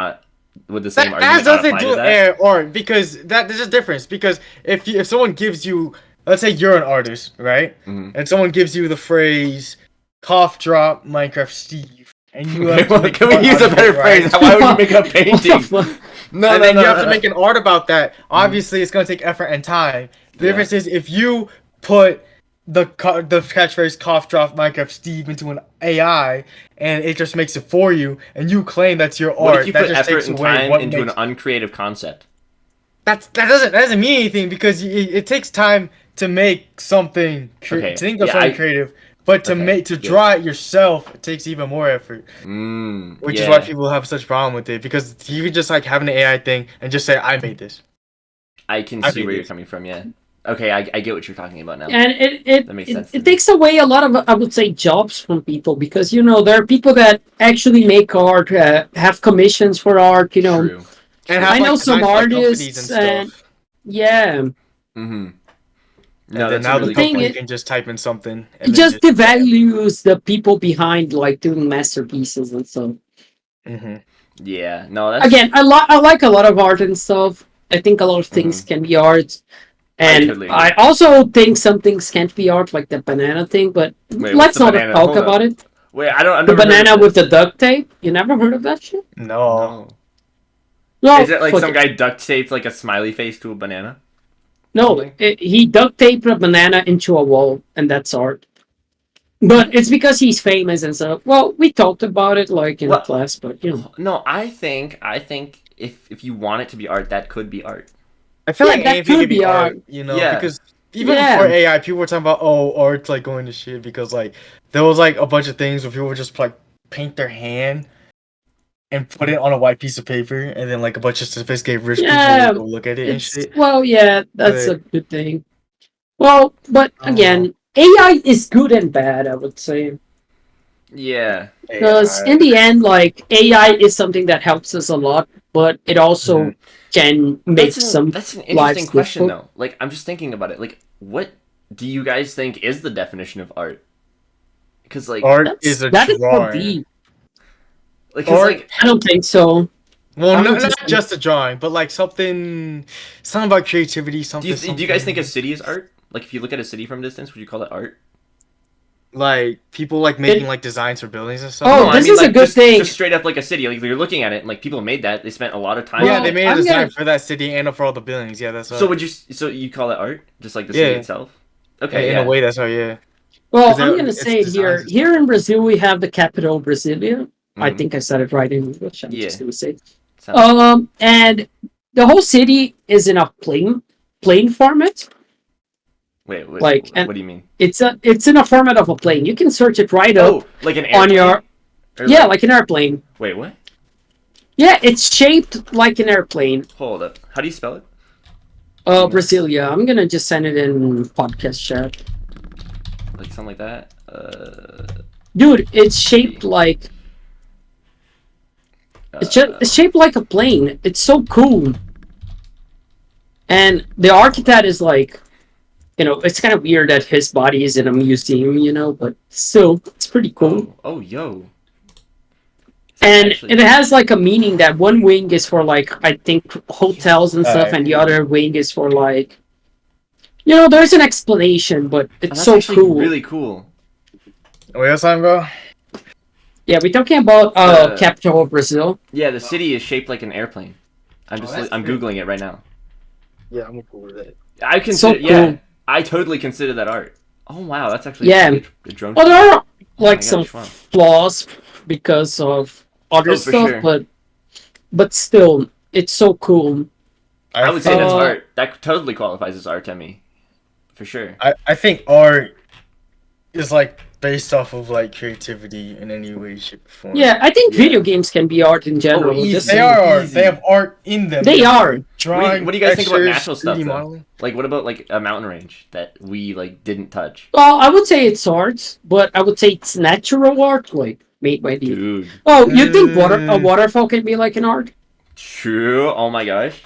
That argument has not nothing apply to to do with that? AI art because there's a difference. Because if someone gives you, let's say you're an artist, right? Mhm. And someone gives you the phrase "cough drop Minecraft Steve," and you Okay, have to well, make can we art use out a of better it, right? phrase? Why would you make a What the painting? fuck? No, and then you have to make an art about that. Obviously, it's gonna take effort and time. The Yeah. difference is if you put the catchphrase "cough drop Minecraft Steve" into an AI and it just makes it for you, and you claim that's your What if art, you that put just effort takes and away time what into makes an uncreative concept? that doesn't mean anything because it takes time to make something Okay. to think of Yeah, something creative, but to Okay, to good. draw it yourself, it takes even more effort. Which is why Yeah. people have such problem with it, because you could just like have an AI thing and just say, "I made this." I can I see made where you're this. coming from. Yeah. Okay, I get what you're talking about now. And That makes sense to it me. takes away a lot of, I would say, jobs from people, because there are people that actually make art, have commissions for art. True. And I have know like some designs for, like, companies artists, and stuff. and yeah, Mm-hmm. And No, then that's a now really the good thing company point. is, can just type in something it and then just devalues the people behind like doing masterpieces and stuff. hmm Yeah. No, that's Again, I like a lot of art and stuff. I think a lot of things can be art. I And totally I agree. also think some things can't be art, like the banana thing, but Wait, what's let's the not banana? talk Hold up. about it. Wait, I've The never heard banana of with this. the duct tape? You never heard of that shit? No. No. No, Is it like fuck some it. guy duct taped like a smiley face to a banana? No, Something? he duct taped a banana into a wall, and that's art. But it's because he's famous and stuff. Well, we talked about it like in What? class, but No, I think if you want it to be art, that could be art. I feel yeah, like that anything could could be be art. art, Yeah. because even Yeah, before AI, people were talking about art's like going to shit because like there was like a bunch of things where people would just like paint their hand and put it on a white piece of paper, and then like a bunch of sophisticated rich people yeah. would go look at it and It's shit. well, yeah, that's a But good thing. Well, but I don't know. again, AI is good and bad, I would say. Yeah. Because AI. in the end, like AI is something that helps us a lot, but it also Mhm. can That's make an some that's an interesting lives question difficult. though. Like I'm just thinking about it. Like what do you guys think is the definition of art? Because Art is a That is so drawing. deep. Art, I don't think so. well, I would not just just a drawing, but like something about creativity, do you guys think a city is art? Like if you look at a city from a distance, would you call it art? like people like making like designs for buildings and stuff? Oh, No, I this mean is a like good thing. just straight up like a city. Like you're looking at it and like people made that. They spent a lot of time. Yeah, on they it. made a I'm design gonna. for that city and for all the buildings. Yeah, that's So art. would you? So you call it art? Just like the city Yeah, itself? Okay, in a yeah. way, that's art. Yeah, Well, because I'm gonna it's say it designs here. and Here stuff. in Brazil, we have the capital Brasilia. I Mm-hmm. think I said it right in English. I'm Yeah. just gonna say. Sounds And the whole city is in a plane format. Wait, Like, and what do you mean? it's in a format of a plane. You can search it right up Oh, like an on airplane? your Or yeah, like an airplane. Wait, what? Yeah, it's shaped like an airplane. Hold up. How do you spell it? Do you know? Brasilia. I'm gonna just send it in podcast chat. Like something like that? Dude, it's shaped like it's shaped like a plane. It's so cool. And the architect is like, it's kind of weird that his body is in a museum, but still, it's pretty cool. Oh, yo. And it has like a meaning that one wing is for like, I think, hotels and stuff, Alright. and the other wing is for like, there's an explanation, but Oh, it's that's so actually cool. really cool. What else talking about? Yeah, we're talking about capital of Brazil. Yeah, the city is shaped like an airplane. that's I'm great. googling it right now. Yeah, I'm cool with it. I consider So yeah, cool. I totally consider that art. Oh wow, that's actually Yeah. a drone. Well, there are Oh like my some gosh, wow. flaws because of other Oh, for stuff, sure. but still, it's so cool. I would say that's Uh, art. That totally qualifies as art to me. For sure. I think art is like based off of like creativity in any way, shape, or form. Yeah, I think Yeah. video games can be art in general. easy. Just They saying. are art. Easy. They have art in them. They are. Drawing. What do you guys think about textures, natural stuff 3D though? modeling. Like what about like a mountain range that we like didn't touch? Well, I would say it's art, but I would say it's natural art, like made by the. Dude. Oh, you think a waterfall can be like an art? True. Oh my gosh.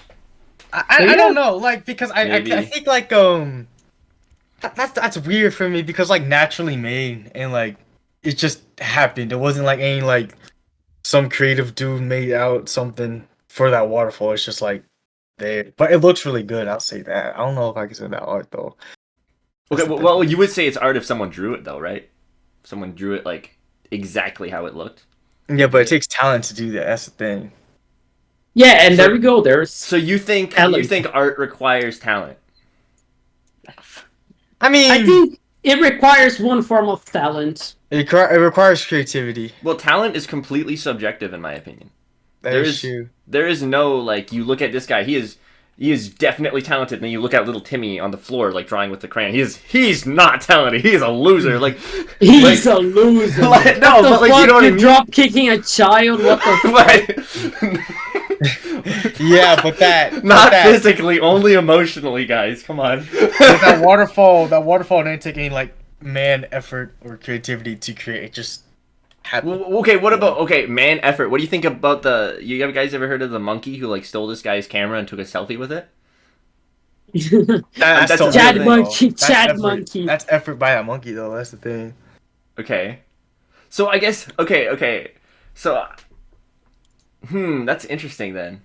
I don't know, like because I Maybe. think like that's weird for me because like naturally made and like it just happened. It wasn't like any like some creative dude made out something for that waterfall. It's just like there, but it looks really good. I'll say that. I don't know if I consider that art though. Okay, That's the well, you would say it's art if someone drew it though, right? Someone drew it like exactly how it looked. Yeah, but it takes talent to do that. That's the thing. Yeah, and So- there we go. There's So you think Talent. art requires talent? I mean, I think it requires one form of talent. it requires creativity. Well, talent is completely subjective in my opinion. That There is is- true. There is no like you look at this guy, he is definitely talented, and then you look at little Timmy on the floor like drawing with the crayon. He's not talented. He is a loser. Like He's like, a loser. like, no, What the but like fuck? you know what I mean. Drop kicking a child? What the fuck? Yeah, but that Not but that, physically, only emotionally, guys. Come on. but that waterfall didn't take any like man effort or creativity to create. It just happened. Well, okay, what about man effort? What do you think about you guys ever heard of the monkey who like stole this guy's camera and took a selfie with it? That's That's still a Chad effort, monkey, though. That's Chad effort. monkey. That's effort by that monkey though. That's the thing. Okay. So I guess okay. So that's interesting then.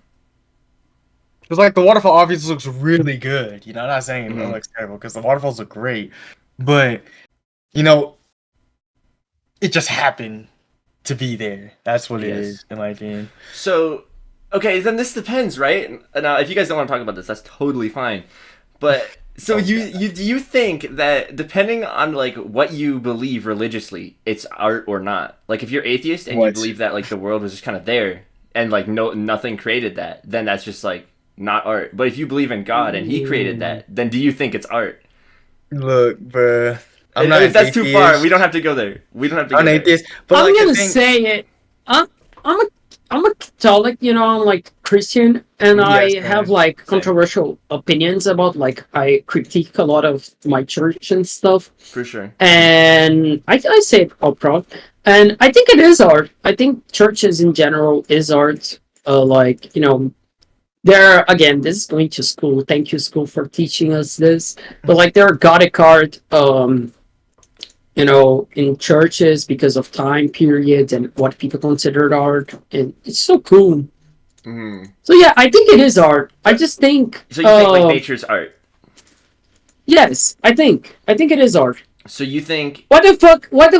Because like the waterfall obviously looks really good. You know, I'm not saying Mhm. it looks terrible because the waterfalls look great, but you know, it just happened to be there. That's what it Yes. is, in my opinion. So okay, then this depends, right? Now, if you guys don't want to talk about this, that's totally fine. But so do you think that depending on like what you believe religiously, it's art or not? Like if you're atheist and you What? believe that like the world was just kind of there and like nothing created that, then that's just like not art. But if you believe in God and He created that, then do you think it's art? Look, bruh. I'm If not that's an too atheist. far, we don't have to go there. We don't have to go I'm an there. atheist, but I'm like, gonna the thing, say it. I'm a Catholic, you know. I'm like Christian, and I Yes, have same. like controversial opinions about like I critique a lot of my church and stuff. For sure. And I say it out proud. And I think it is art. I think churches in general is art. Like, you know, there again, this is going to school. Thank you, school, for teaching us this. But like there are Gothic art, you know, in churches because of time periods and what people considered art. And it's so cool. Hmm. So yeah, I think it is art. I just think So you think like nature's art? yes, I think it is art. So you think Why the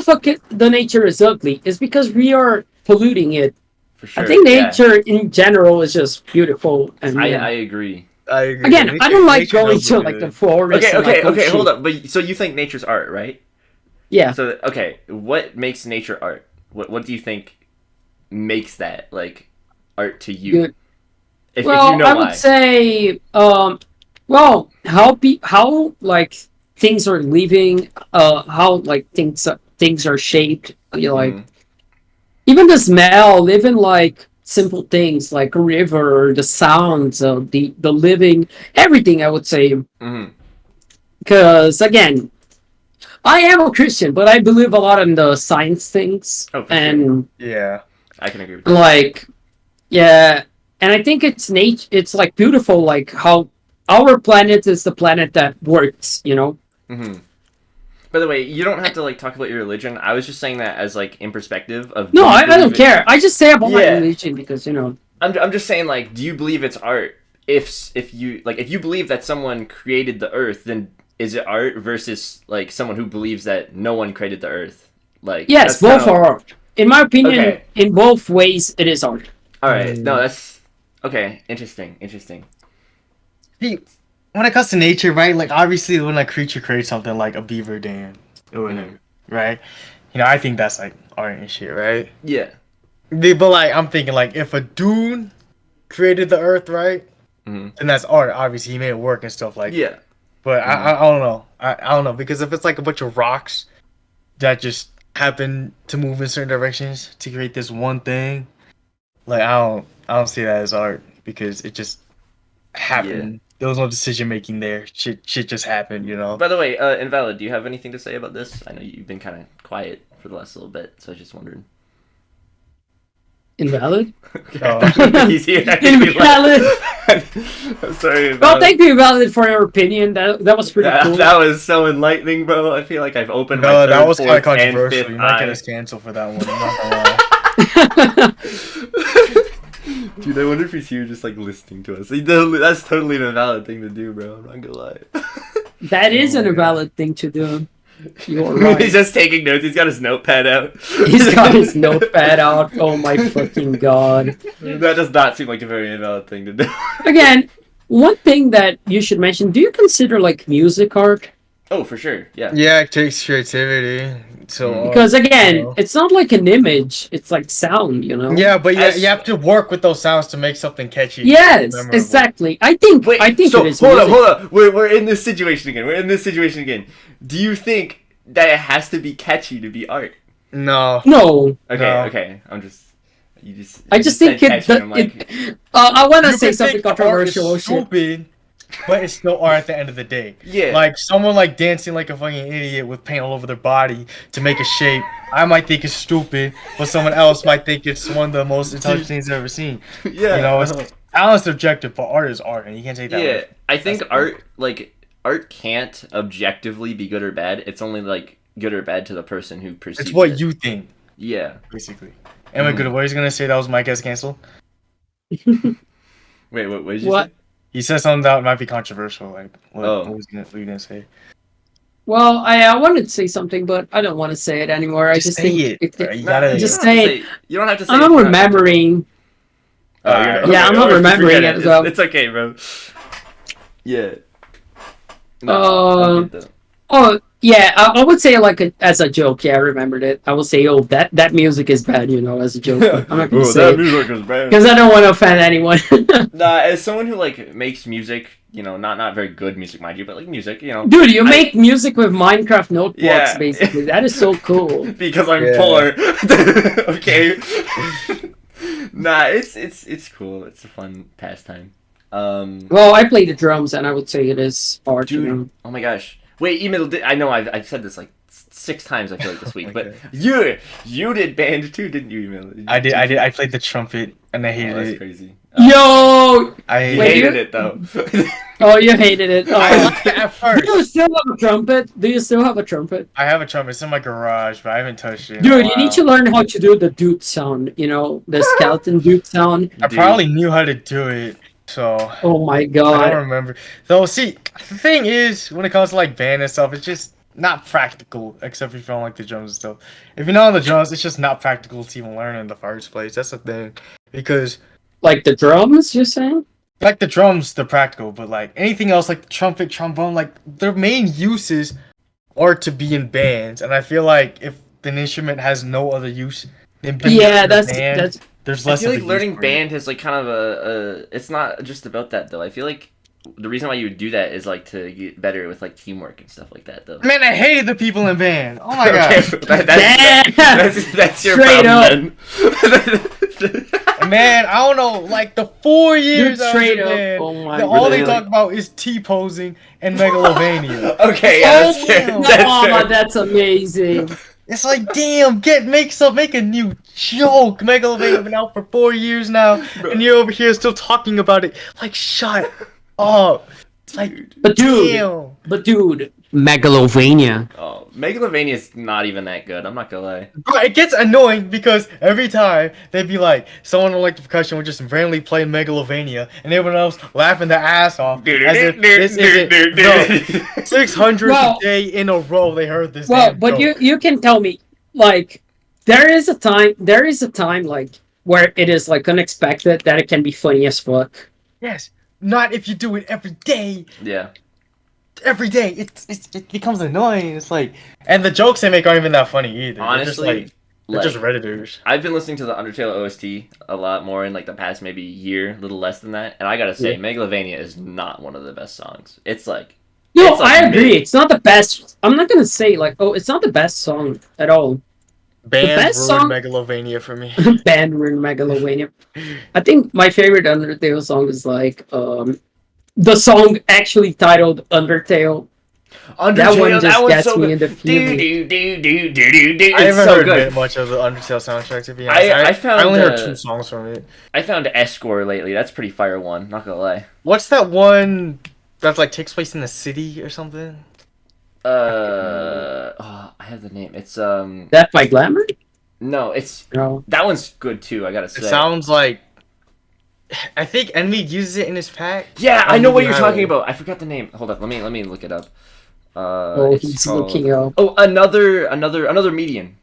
fuck the nature is ugly? Is because we are polluting it. for sure? I think yeah. nature in general is just beautiful. And I yeah. agree. I agree. Again, I don't like Nature going does to look like the good. forest. Okay, and, like, okay, oh, hold shit. up. But so you think nature's art, right? Yeah, So okay, what makes nature art? What do you think makes that like art to you? Good. If well, you know I why. would say, well, how like things are living, how like things are shaped. You know, like Mhm. even the smell, even like simple things like a river, the sounds of the living, everything. I would say Mhm. because again, I am a Christian, but I believe a lot in the science things, Oh, for and Yeah. I can agree with that. like, yeah, and I think it's it's like beautiful, like how our planet is the planet that works, you know. Hmm. By the way, you don't have to like talk about your religion. I was just saying that as like in perspective of. No, do you I don't believe it- care. I just say about my Yeah. religion because you know. I'm just saying like, do you believe it's art? If you believe that someone created the earth, then is it art versus like someone who believes that no one created the earth? Like Yes, that's both kinda- are art. In my opinion, Okay. in both ways, it is art. All right, no, that's okay. Interesting. See, when it comes to nature, right? Like obviously, when a creature creates something like a beaver dam or whatever, right? You know, I think that's like art and shit, right? Yeah. But like, I'm thinking like, if a dude created the earth, right? Hmm. Then that's art. Obviously, he made it work and stuff like. Yeah. But I don't know. I don't know because if it's like a bunch of rocks that just happen to move in certain directions to create this one thing, like I don't see that as art because it just happened. There was no decision making there. Shit just happened, you know. By the way, Invalid, do you have anything to say about this? I know you've been kind of quiet for the last little bit, so I was just wondering. Invalid. Oh. He's here. I think he Invalid. left. I'm sorry. Well, Invalid. thank you, Invalid, for your opinion. That was pretty Yeah, cool. that was so enlightening, bro. I feel like I've opened my No, third, that was kind of fourth, and controversial. fifth You might get eye. us canceled for that one. I'm not gonna lie. Dude, I wonder if he's here just like listening to us. That's totally an invalid thing to do, bro. I'm not gonna lie. That is Oh an my God. invalid thing to do. You're right. He's just taking notes. He's got his notepad out. He's got his notepad out. Oh my fucking god. That does not seem like a very invalid thing to do. Again, one thing that you should mention, do you consider like music art? Oh, for sure. Yeah. Yeah, it takes creativity. So Because again, you know. it's not like an image, it's like sound, you know? Yeah, but As- you have to work with those sounds to make something catchy. Yes, memorable. exactly. I think Wait, it so is hold music. up. We're in this situation again. Do you think that it has to be catchy to be art? No. No. Okay. I just said think catchy, and I'm like, I want to You say can something think the art is controversial. Shit. stupid, but it's still art at the end of the day. yeah. Like someone like dancing like a fucking idiot with paint all over their body to make a shape. I might think it's stupid, but someone else might think it's one of the most intelligent things I've ever seen. yeah. You know, it's talent's objective, but art is art, and you can't take that. yeah. away. I think That's art can't objectively be good or bad. It's only like good or bad to the person who perceives It's what it. you think, Yeah. basically. Am I good? What he's gonna say? That was my guess canceled. Wait, what did you What? say? He said something that might be controversial. Like, what, Oh. what were you gonna say? Well, I wanted to say something, but I don't want to say it anymore. I just say think it. it- You No, gotta. Just don't have to say- You don't have to say. I'm it if not you're remembering. Oh, you're not- Yeah, I'm not or remembering forget it as well. It's okay, bro. Yeah. Uh, I'm good, though. Oh yeah, I would say like as a joke. Yeah, I remembered it. I will say, oh, that music is bad, you know, as a joke. But I'm not gonna Ooh, say that it music is bad. because I don't want to offend anyone. Nah, as someone who like makes music, you know, not very good music, mind you, but like music, you know, Dude, you I- make music with Minecraft notebooks, Yeah. basically. That is so cool. because I'm Yeah. poor. Okay. Nah, it's cool. It's a fun pastime. Well, I play the drums, and I would say it is art. You know? Dude, oh my gosh. Wait, email. I know I've said this like 6 times. I feel like this week, but Okay. you did band too, didn't you, email? I did. I played the trumpet, and I Oh, hated that's it. crazy. Yo! I He Wait, hated you- it though. Oh, you hated it. I Oh. liked it at Do first. you still have a trumpet? Do you still have a trumpet? I have a trumpet. It's in my garage, but I haven't touched it. in a Dude, you need while. to learn how to do the dude sound. You know, the skeleton dude sound. I Dude. probably knew how to do it, so Oh my I god. don't remember. Though, see, the thing is, when it comes to like band and stuff, it's just not practical. Except if you don't like the drums and stuff. If you know the drums, it's just not practical to even learn in the first place. That's the thing, because Like the drums, you're saying? like the drums, they're practical, but like anything else, like the trumpet, trombone, like their main uses are to be in bands. And I feel like if an instrument has no other use than being Yeah, in a that's band, that's there's I less. feel of like a learning use for it. band has like kind of a. It's not just about that though. I feel like the reason why you would do that is like to get better with like teamwork and stuff like that though. Man, I hated the people in band. Oh my Okay, god. that's your Straight problem then. Man, I don't know. Like the 4 years Dude, I was straight in up. band, Oh my all they God. talk about is T-posing and megalovania. Okay, yeah, that's Oh, fair. damn. That's Oh, fair. that's amazing. It's like, damn, make a new joke. Megalovania been out for 4 years now, and you're over here still talking about it. Like, shut up. Like, Dude. But dude, Megalovania. Oh, Megalovania is not even that good. I'm not gonna lie. Bro, it gets annoying because every time they'd be like, someone on like the percussion would just randomly play Megalovania, and everyone else laughing their ass off as if this isn't the 600th Well- day in a row they heard this. Well, damn but joke. you can tell me, like, there is a time like where it is like unexpected that it can be funny as fuck. Yes, not if you do it every day. Yeah. Every day, it becomes annoying. It's like, and the jokes they make aren't even that funny either. Honestly, they're just like, redditors. I've been listening to the Undertale OST a lot more in like the past maybe year, a little less than that, and I gotta say, Yeah. Megalovania is not one of the best songs. It's like No, It's like I agree. mid. It's not the best. I'm not gonna say like, oh, it's not the best song at all. Band best ruined song- Megalovania for me. Band ruined Megalovania. I think my favorite Undertale song is like the song actually titled Undertale. Undertale. That one just one's gets so me good. in the Do feeling. do do do do do do. I It's haven't so heard good. much of the Undertale soundtrack to be honest. I found, I only heard uh, 2 songs from it. I found Escort lately. That's pretty fire one. Not gonna lie. What's that one that like takes place in the city or something? Oh, I have the name. It's Death by Glamour? no, it's No. that one's good too. I gotta It say. sounds like I think Envy uses it in his pack. Yeah, I on know what Movie you're Highway. talking about. I forgot the name. Hold up, let me look it up. Oh, It's he's called... looking up. Oh, another median.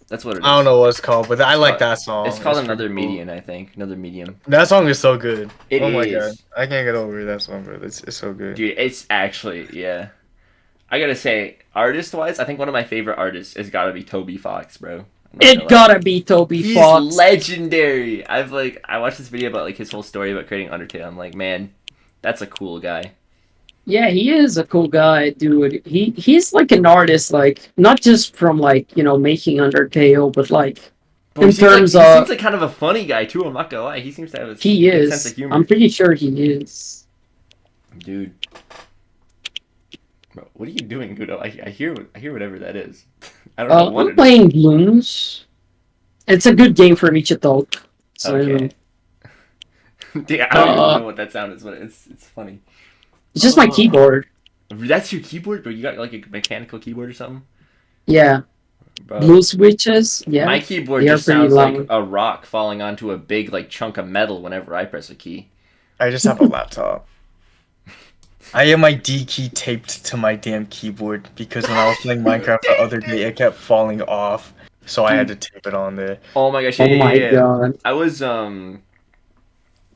That's what it is. I don't know what it's called, but I like that song. It's called pretty Another cool. Median, I think. Another Medium. That song is so good. It oh my is. god, I can't get over that song, bro. It's so good. Dude, it's actually, yeah. I gotta say, artist-wise, I think one of my favorite artists has gotta be Toby Fox, bro. I'm not gonna It lie. gotta be Toby He's Fox. legendary. I watched this video about like his whole story about creating Undertale. I'm like, man, that's a cool guy. Yeah, he is a cool guy, dude. He's like an artist, like not just from like making Undertale, but like But in he seems terms like, he of seems like kind of a funny guy too. I'm not gonna lie. He seems to have a he good sense of is. humor. I'm pretty sure he is. Dude. Bro, what are you doing, Gudo? I hear whatever that is. I don't know what I'm it is. playing Bloons. It's a good game for me to talk. So, Okay. Yeah, I don't even Uh, know what that sound is, but it's funny. it's just my keyboard. That's your keyboard, bro? You got like a mechanical keyboard or something? Yeah, Bro. blue switches. Yeah, My keyboard they are just pretty sounds like loud. a rock falling onto a big like chunk of metal whenever I press a key. I just have a laptop. I have my D key taped to my damn keyboard because when I was playing Minecraft the other day, it kept falling off, so I had to tape it on there. Oh my gosh! Oh Yeah, my yeah. god. I was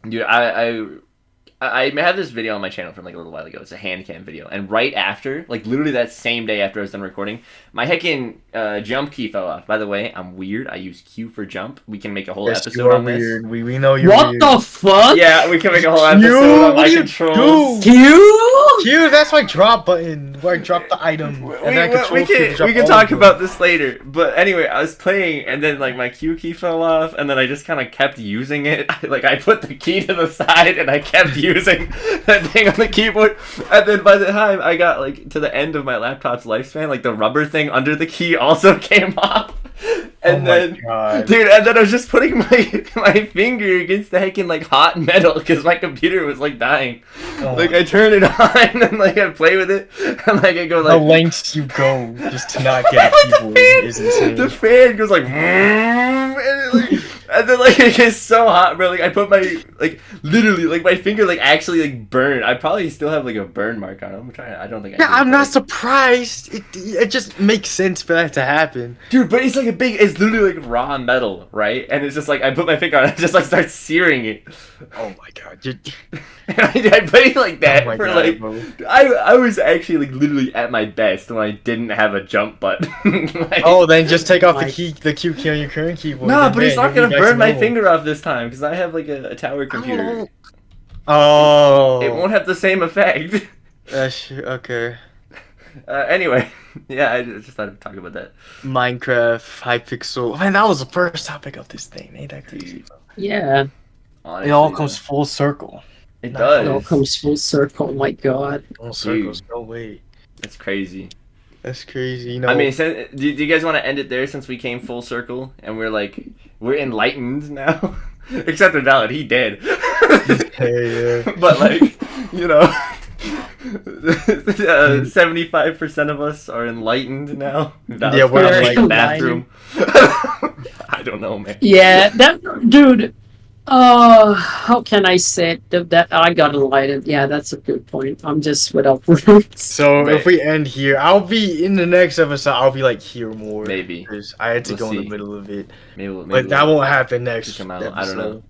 dude, I have this video on my channel from like a little while ago. It's a hand cam video, and right after, like literally that same day after I was done recording, my heckin' jump key fell off. By the way, I'm weird. I use Q for jump. We can make a whole Yes, you episode are on this. weird. We know you're What weird. the fuck? Yeah, we can make a whole Q, episode on what my do you controls. do? Q? Q, that's my drop button where I drop the item. We, And then I control we Q to can drop we can all talk of them. about this later. But anyway, I was playing and then like my Q key fell off and then I just kind of kept using it. Like I put the key to the side and I kept using that thing on the keyboard. And then by the time I got like to the end of my laptop's lifespan, like the rubber thing under the key also came off. And Oh my then, God. dude, and then I was just putting my finger against the heckin' like hot metal because my computer was like dying. Oh Like my- I turn it on and like I play with it and like I go the like lengths you go just to not get a the keyboard fan, is insane. the fan goes like, and then like it gets so hot, bro. Like I put my like literally like my finger like actually like burned. I probably still have like a burn mark on it. I'm trying. I don't think. I Yeah, did, I'm but, not like- surprised. It just makes sense for that to happen. Dude, but it's like a big. It's literally like raw metal, right? And it's just like I put my finger on it, it just like starts searing it. Oh my god. You're... And I played like that Oh my for God, like. bro. I was actually like literally at my best when I didn't have a jump button. Like- Oh, then just take off My- the Q key on your current keyboard. Nah, then but it's man, not you'll gonna be back burn to my normal. finger off this time because I have like a tower computer. Oh. It won't have the same effect. Okay. Anyway, yeah, I just thought I'd talk about that. Minecraft, Hypixel. Man, that was the first topic of this thing. Ain't that crazy? Yeah, Honestly, It all though. comes full circle. It it does. all comes full circle. Oh my god. Full circles. No way. It's crazy. That's crazy. You know. I mean, do you guys want to end it there since we came full circle and we're enlightened now? Except for Valid, he did. yeah. But like, you know, 75% of us are enlightened now. That Yeah, was we're probably the enlightened. bathroom. I don't know, man. Yeah, that dude. How can I say it? That I got enlightened. Yeah, that's a good point. I'm just without words. So Right. if we end here, I'll be in the next episode. I'll be like here more. Maybe. Because I had to We'll go in see. the middle of it. Maybe But that won't happen next. come out. I don't know. episode.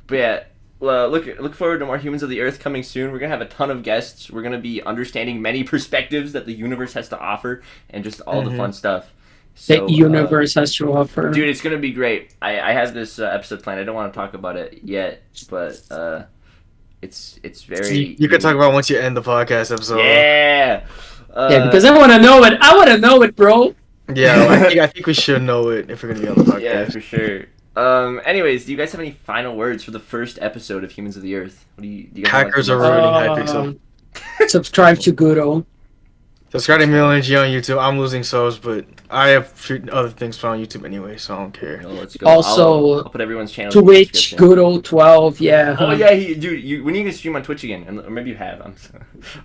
But yeah, well, look forward to more Humans of the Earth coming soon. We're gonna have a ton of guests. We're gonna be understanding many perspectives that the universe has to offer, and just all the Mhm. fun stuff. The So, universe has to offer. dude, it's gonna be great. I have this episode planned. I don't want to talk about it yet, but it's very. You can talk about once you end the podcast episode. Yeah. Yeah, because I want to know it. I want to know it, bro. Yeah, I think we should know it if we're gonna be on the podcast. Yeah, for sure. Anyways, do you guys have any final words for the first episode of Humans of the Earth? What do you guys Hackers want are to ruining Hypixel. Subscribe to Gudo. Subscribe to Millennium on YouTube. I'm losing subs, but I have other things put on YouTube anyway, so I don't care. No, let's go. Also, I'll put everyone's channel in the Twitch, description. Gudo 12. Yeah. Oh yeah, dude. When are you gonna stream on Twitch again? Or maybe you have.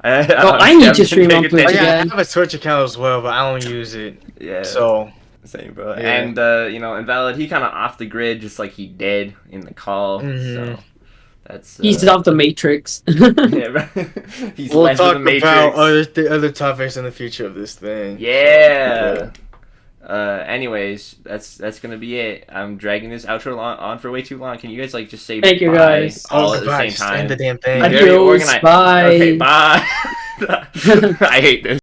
I need to stream on Twitch Oh, attention. yeah, I again. have a Twitch account as well, but I don't use it. Yeah. So Same, bro. Yeah. And Invalid, he kind of off the grid, just like he did in the call. Mhm. So That's He's of the Matrix. yeah, right. He's We'll left of talk the Matrix. about other topics in the future of this thing. Yeah. Anyways, that's gonna be it. I'm dragging this outro on for way too long. Can you guys like just say Thank you, bye guys. all Oh, at the goodbye, same just time? end the damn Be thing. very Adios, organized. bye. Okay, bye. I hate this.